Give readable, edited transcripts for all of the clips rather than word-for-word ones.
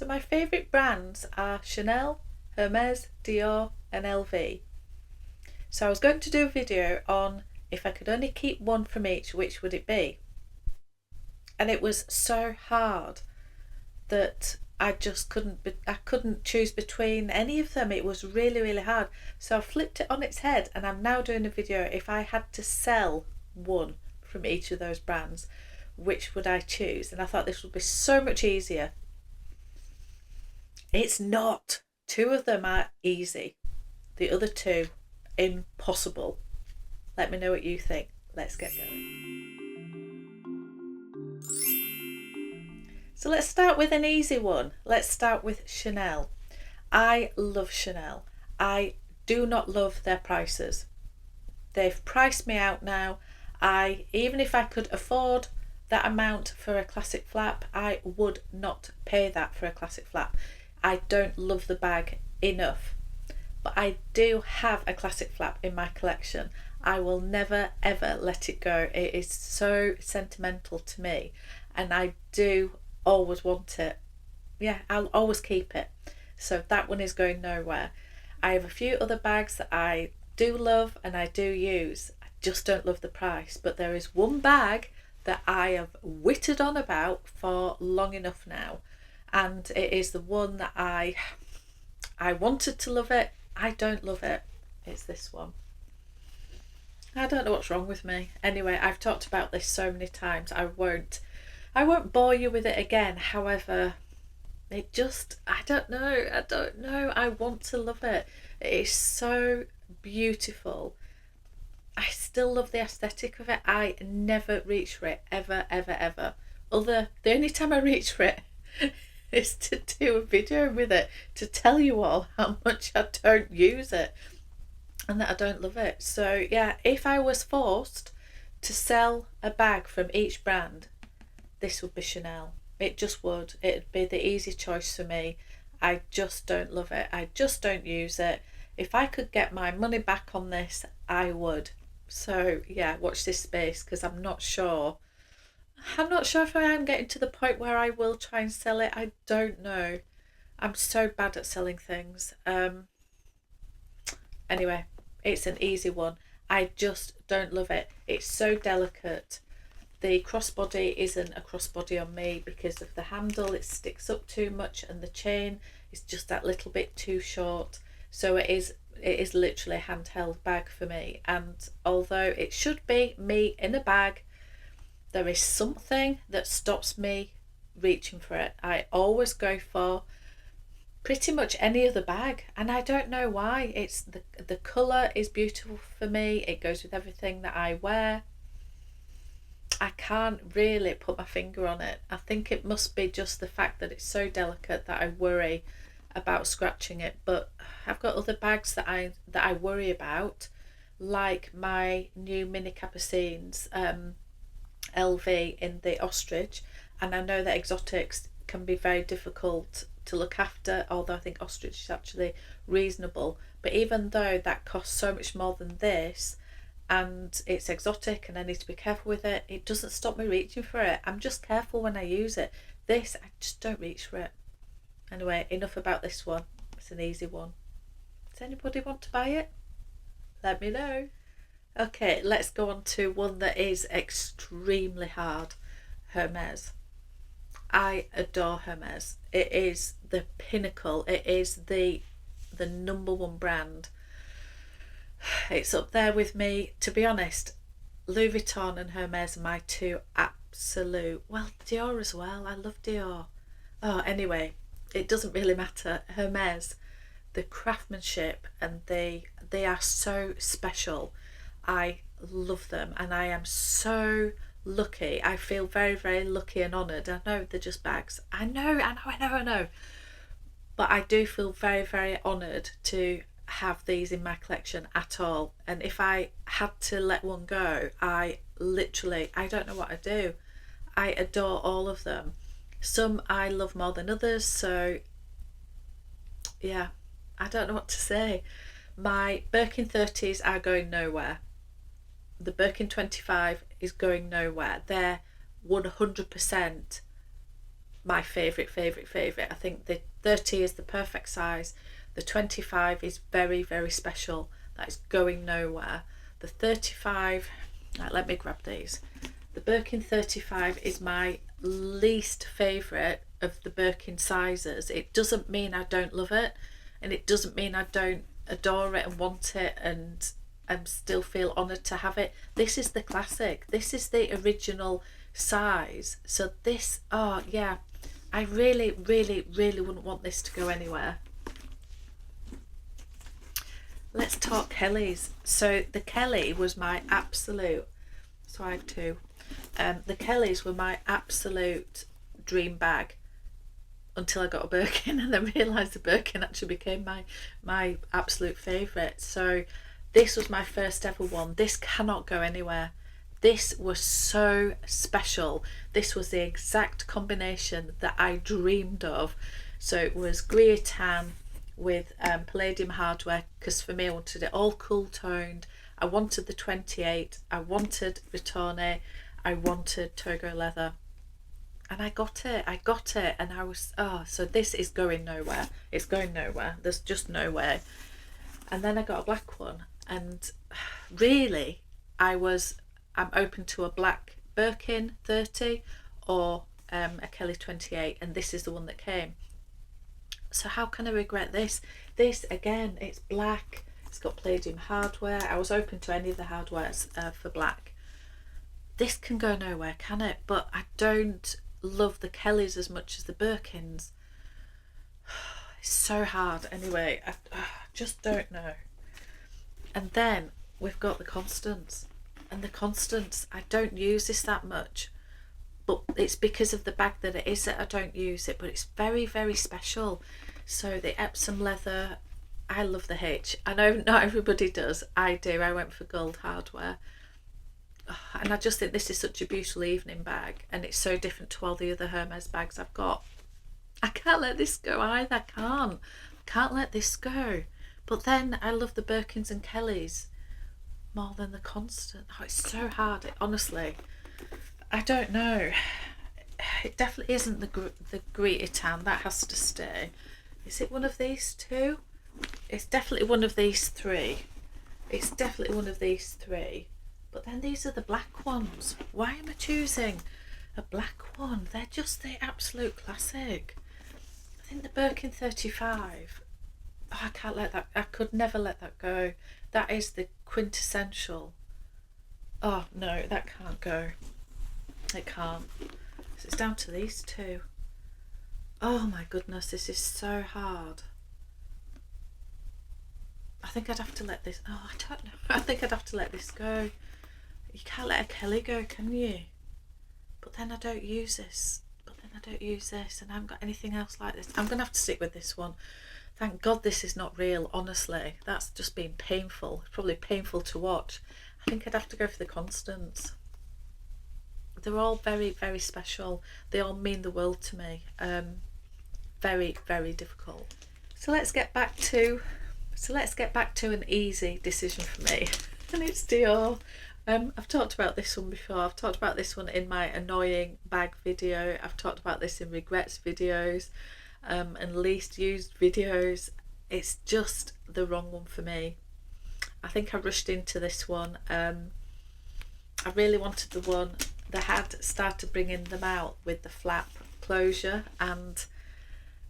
So my favourite brands are Chanel, Hermes, Dior and LV. So I was going to do a video on if I could only keep one from each, which would it be? And it was so hard that I couldn't choose between any of them. It was really hard. So I flipped it on its head and I'm now doing a video if I had to sell one from each of those brands, which would I choose? And I thought this would be so much easier. It's not. Two of them are easy. The other two, impossible. Let me know what you think. Let's get going. So let's start with an easy one. Let's start with Chanel. I love Chanel. I do not love their prices. They've priced me out now. Even if I could afford that amount for a classic flap, I would not pay that for a classic flap. I don't love the bag enough. But I do have a classic flap in my collection. I will never ever let it go. It is so sentimental to me and I do always want it. Yeah, I'll always keep it. So that one is going nowhere. I have a few other bags that I do love and I do use. I just don't love the price. But there is one bag that I have whittled on about for long enough now. And it is the one that I wanted to love it. I don't love it. It's this one. I don't know what's wrong with me. Anyway, I've talked about this so many times. I won't bore you with it again. However, it just, I don't know. I want to love it. It is so beautiful. I still love the aesthetic of it. I never reach for it, ever. The only time I reach for it is to do a video with it, to tell you all how much I don't use it and that I don't love it. So yeah, if I was forced to sell a bag from each brand, this would be Chanel. It just would. It'd be the easy choice for me. I just don't love it. I just don't use it. If I could get my money back on this, I would. So yeah, watch this space because I'm not sure if I am getting to the point where I will try and sell it. I don't know. I'm so bad at selling things. Anyway, it's an easy one. I just don't love it. It's so delicate. The crossbody isn't a crossbody on me because of the handle. It sticks up too much and the chain is just that little bit too short. So it is literally a handheld bag for me. And although it should be me in a bag, there is something that stops me reaching for it. I always go for pretty much any other bag and I don't know why. It's the colour is beautiful for me. It goes with everything that I wear. I can't really put my finger on it. I think it must be just the fact that it's so delicate that I worry about scratching it. But I've got other bags that I worry about, like my new mini capucines, LV in the ostrich, and I know that exotics can be very difficult to look after, although I think ostrich is actually reasonable. But even though that costs so much more than this and it's exotic and I need to be careful with it, it doesn't stop me reaching for it. I'm just careful when I use it. This, I just don't reach for it. Anyway, enough about this one. It's an easy one. Does anybody want to buy it? Let me know. Okay, let's go on to one that is extremely hard. Hermes. I adore Hermes. It is the pinnacle. It is the number one brand. It's up there with me. To be honest, Louis Vuitton and Hermes are my two absolute, well, Dior as well. I love Dior. Oh, anyway, it doesn't really matter. Hermes, the craftsmanship, and they are so special. I love them and I am so lucky. I feel very lucky and honoured. I know they're just bags. I know. But I do feel very honoured to have these in my collection at all. And if I had to let one go, I don't know what I'd do. I adore all of them. Some I love more than others. So yeah, I don't know what to say. My Birkin 30s are going nowhere. The Birkin 25 is going nowhere. They're 100% my favourite. I think the 30 is the perfect size. The 25 is very, very special. That is going nowhere. The 35, right, let me grab these. The Birkin 35 is my least favourite of the Birkin sizes. It doesn't mean I don't love it, and it doesn't mean I don't adore it and want it and still feel honoured to have it. This is the classic. This is the original size. So this, oh yeah, I really wouldn't want this to go anywhere. Let's talk Kellys. So the Kelly was my absolute, so I had two. The Kellys were my absolute dream bag until I got a Birkin, and then realised the Birkin actually became my absolute favourite. So this was my first ever one. This cannot go anywhere. This was so special. This was the exact combination that I dreamed of. So it was Gruyere tan with palladium hardware, because for me I wanted it all cool toned. I wanted the 28, I wanted Vuitton, I wanted Togo leather, and I got it, and I was, so this is going nowhere. It's going nowhere. There's just no way. And then I got a black one, and really I'm open to a black Birkin 30 or a Kelly 28, and this is the one that came. So how can I regret this? This, again, it's black, it's got palladium hardware. I was open to any of the hardwares for black. This can go nowhere, can it? But I don't love the Kellys as much as the Birkins. It's so hard. Anyway, I just don't know. And then we've got the Constance. And the Constance, I don't use this that much, but it's because of the bag that it is that I don't use it, but it's very, very special. So the Epsom leather, I love the H. I know not everybody does. I do. I went for gold hardware. And I just think this is such a beautiful evening bag, and it's so different to all the other Hermes bags I've got. I can't let this go either. Can't let this go. But then I love the Birkins and Kellys more than the Constant. Oh, it's so hard. Honestly, I don't know. It definitely isn't the Gruyere tan. That has to stay. Is it one of these two? It's definitely one of these three. It's definitely one of these three. But then these are the black ones. Why am I choosing a black one? They're just the absolute classic. I think the Birkin 35. Oh, I can't let that. I could never let that go. That is the quintessential. Oh no, that can't go. It can't. So it's down to these two. Oh my goodness, this is so hard. I think I'd have to let this. Oh, I don't know. I think I'd have to let this go. You can't let a Kelly go, can you? But then I don't use this. And I haven't got anything else like this. I'm going to have to stick with this one. Thank God this is not real, honestly. That's just been painful. It's probably painful to watch. I think I'd have to go for the Constance. They're all very, very special. They all mean the world to me. Very, very difficult. So let's get back to an easy decision for me. And it's Dior. I've talked about this one before. I've talked about this one in my annoying bag video. I've talked about this in regrets videos and least used videos. It's just the wrong one for me. I think I rushed into this one. I really wanted the one that had started bringing them out with the flap closure, and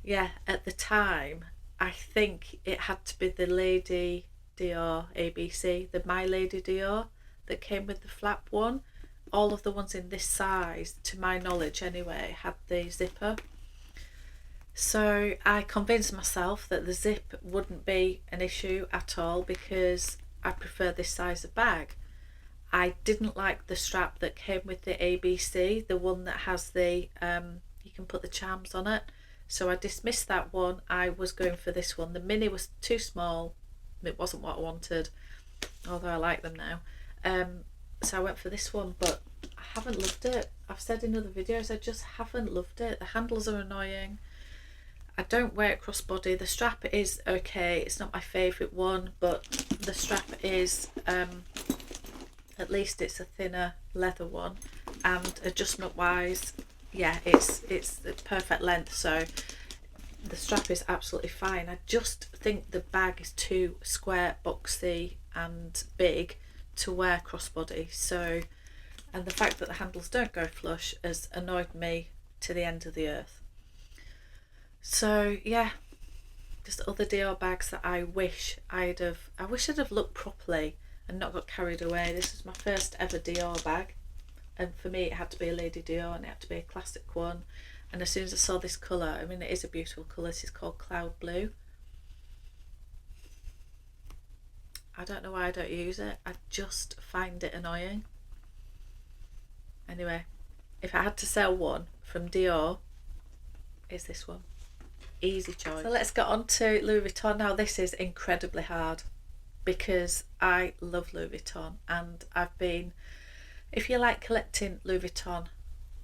yeah, at the time I think it had to be the Lady Dior ABC, the My Lady Dior, that came with the flap one. All of the ones in this size, to my knowledge anyway, had the zipper. So I convinced myself that the zip wouldn't be an issue at all because I prefer this size of bag. I didn't like the strap that came with the ABC, the one that has the you can put the charms on it. So I dismissed that one. I was going for this one. The mini was too small. It wasn't what I wanted, although I like them now. So I went for this one, but I haven't loved it. I've said in other videos, I just haven't loved it. The handles are annoying. I don't wear it crossbody. The strap is okay. It's not my favourite one, but the strap is, at least it's a thinner leather one. And adjustment wise, yeah, it's the perfect length, so the strap is absolutely fine. I just think the bag is too square, boxy and big to wear crossbody, so, and the fact that the handles don't go flush has annoyed me to the end of the earth. So yeah, just other Dior bags that I wish I'd have looked properly and not got carried away. This is my first ever Dior bag, and for me it had to be a Lady Dior, and it had to be a classic one. And as soon as I saw this colour, I mean, it is a beautiful colour. This is called Cloud Blue. I don't know why I don't use it. I just find it annoying. Anyway, if I had to sell one from Dior, it's this one. Easy choice. So let's get on to Louis Vuitton now. This is incredibly hard because I love Louis Vuitton, and I've been, if you like collecting Louis Vuitton,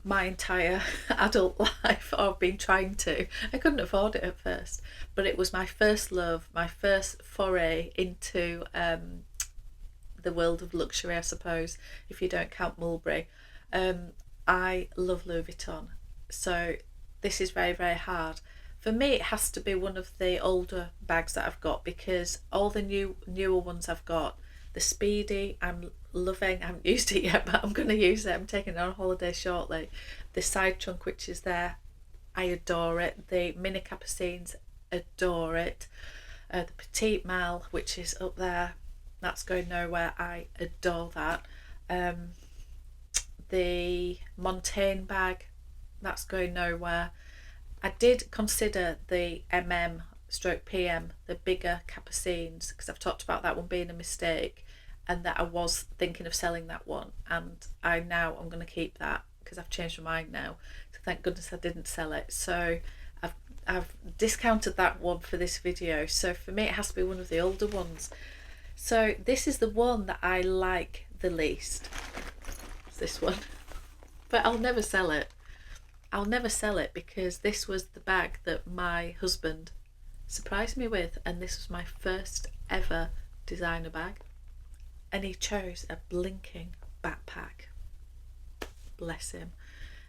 my entire adult life, I've been trying to. I couldn't afford it at first, but it was my first love, my first foray into the world of luxury, I suppose, if you don't count Mulberry. I love Louis Vuitton, so this is very, very hard. For me, it has to be one of the older bags that I've got, because all the newer ones I've got, the Speedy, I'm loving. I haven't used it yet, but I'm going to use it. I'm taking it on holiday shortly. The side trunk, which is there, I adore it. The mini capucines, adore it. The Petite Mal, which is up there, that's going nowhere. I adore that. The Montaigne bag, that's going nowhere. I did consider the stroke PM, the bigger capucines, because I've talked about that one being a mistake, and that I was thinking of selling that one, and I'm going to keep that because I've changed my mind now. So thank goodness I didn't sell it. So I've discounted that one for this video. So for me, it has to be one of the older ones. So this is the one that I like the least. It's this one, but I'll never sell it. I'll never sell it because this was the bag that my husband surprised me with, and this was my first ever designer bag, and he chose a blinking backpack. Bless him.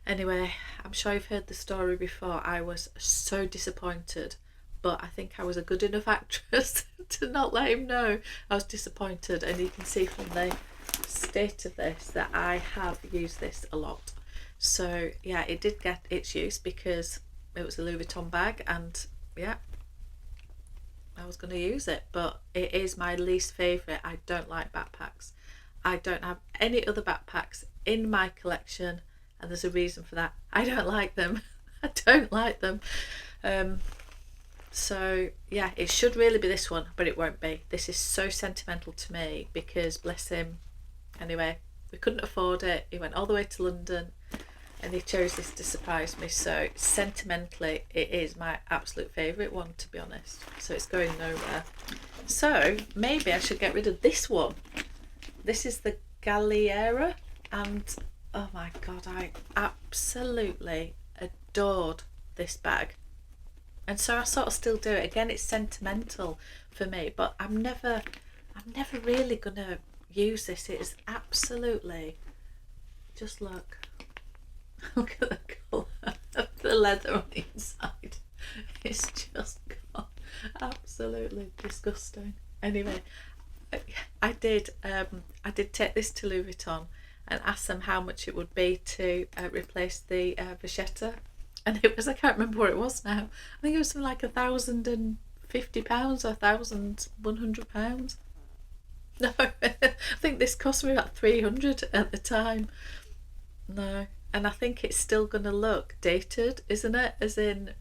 Anyway, I'm sure you've heard the story before. I was so disappointed, but I think I was a good enough actress to not let him know I was disappointed, and you can see from the state of this that I have used this a lot. So yeah, it did get its use because it was a Louis Vuitton bag, and yeah, I was going to use it, but it is my least favourite. I don't like backpacks. I don't have any other backpacks in my collection, and there's a reason for that. I don't like them. I don't like them. So yeah, it should really be this one, but it won't be. This is so sentimental to me because, bless him, anyway, we couldn't afford it. He went all the way to London and he chose this to surprise me. So sentimentally, it is my absolute favourite one, to be honest. So it's going nowhere. So maybe I should get rid of this one. This is the Galliera, and oh my god, I absolutely adored this bag. And so I sort of still do it. Again, it's sentimental for me, but I'm never really gonna use this. It is absolutely, just look at the colour of the leather on the inside. It's just absolutely disgusting. Anyway, I did take this to Louis Vuitton and ask them how much it would be to replace the vachetta, and it was, I can't remember what it was now. I think it was something like £1,050 or £1,100. No, I think this cost me about 300 at the time. No, and I think it's still going to look dated, isn't it? As in,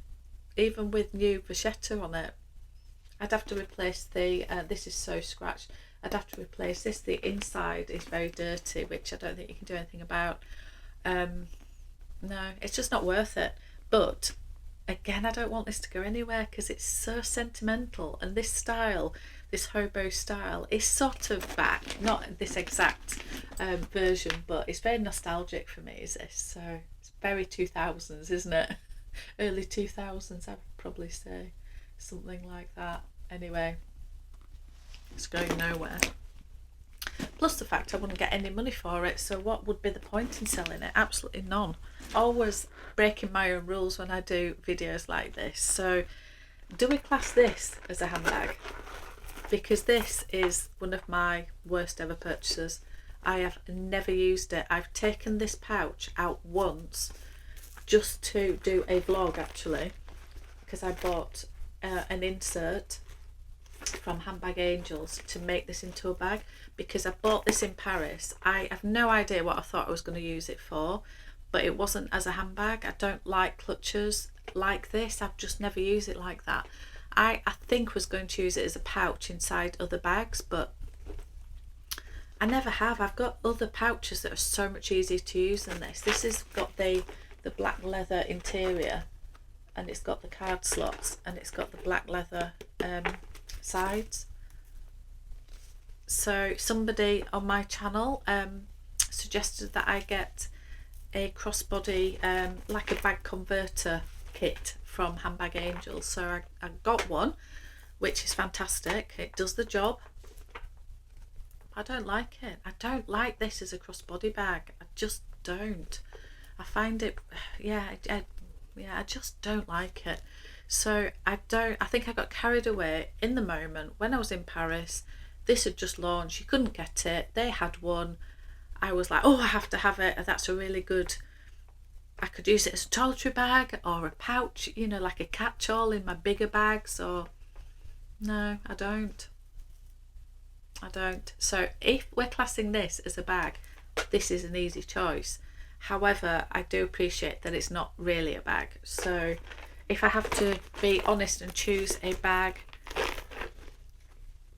even with new vachetta on it, I'd have to replace the. This is so scratched. I'd have to replace this. The inside is very dirty, which I don't think you can do anything about. No, it's just not worth it. But again, I don't want this to go anywhere because it's so sentimental, and this style, this hobo style, is sort of back. Not this exact version, but it's very nostalgic for me, is this? So it's very 2000s, isn't it? Early 2000s, I would probably say, something like that. Anyway, it's going nowhere. Plus the fact I wouldn't get any money for it, so what would be the point in selling it? Absolutely none. Always breaking my own rules when I do videos like this. So do we class this as a handbag? Because this is one of my worst ever purchases. I have never used it. I've taken this pouch out once just to do a vlog, actually, because I bought an insert from Handbag Angels to make this into a bag, because I bought this in Paris. I have no idea what I thought I was going to use it for, but it wasn't as a handbag. I don't like clutches like this. I've just never used it like that. I think was going to use it as a pouch inside other bags, but I never have. I've got other pouches that are so much easier to use than this. This has got the black leather interior, and it's got the card slots, and it's got the black leather sides. So somebody on my channel suggested that I get a crossbody like a bag converter kit from Handbag Angels, so I got one, which is fantastic. It does the job. I don't like it. I don't like this as a crossbody bag. I just don't. I find it, I just don't like it. So I think I got carried away in the moment when I was in Paris. This had just launched. You couldn't get it. They had one. I was like, oh, I have to have it. That's a really good, I could use it as a toiletry bag or a pouch, you know, like a catch-all in my bigger bags. Or no, I don't. So if we're classing this as a bag, this is an easy choice. However, I do appreciate that it's not really a bag. So if I have to be honest and choose a bag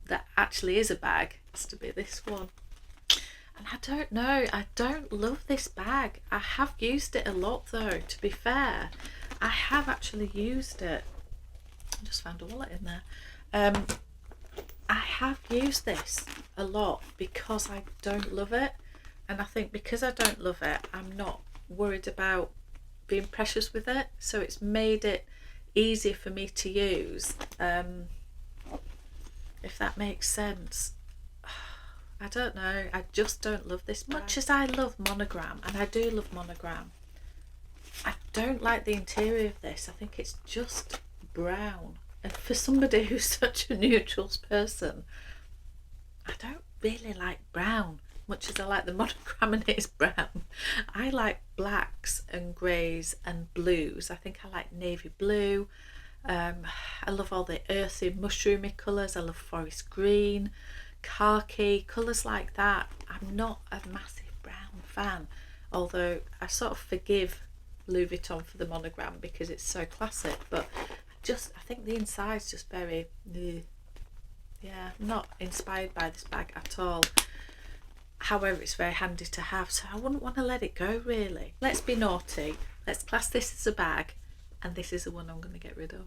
that actually is a bag, it has to be this one. And I don't know, I don't love this bag. I have used it a lot though, to be fair. I have actually used it. I just found a wallet in there. I have used this a lot because I don't love it. And I think because I don't love it, I'm not worried about being precious with it. So it's made it easier for me to use, if that makes sense. I don't know, I just don't love this much as I love monogram, and I do love monogram. I don't like the interior of this. I think it's just brown, and for somebody who's such a neutrals person, I don't really like brown much as I like the monogram and it is brown. I like blacks and greys and blues. I think I like navy blue. I love all the earthy mushroomy colours. I love forest green, khaki, colours like that. I'm not a massive brown fan, although I sort of forgive Louis Vuitton for the monogram because it's so classic, but I think the inside's just very I'm not inspired by this bag at all. However, it's very handy to have, so I wouldn't want to let it go really. Let's be naughty. Let's class this as a bag, and this is the one I'm going to get rid of.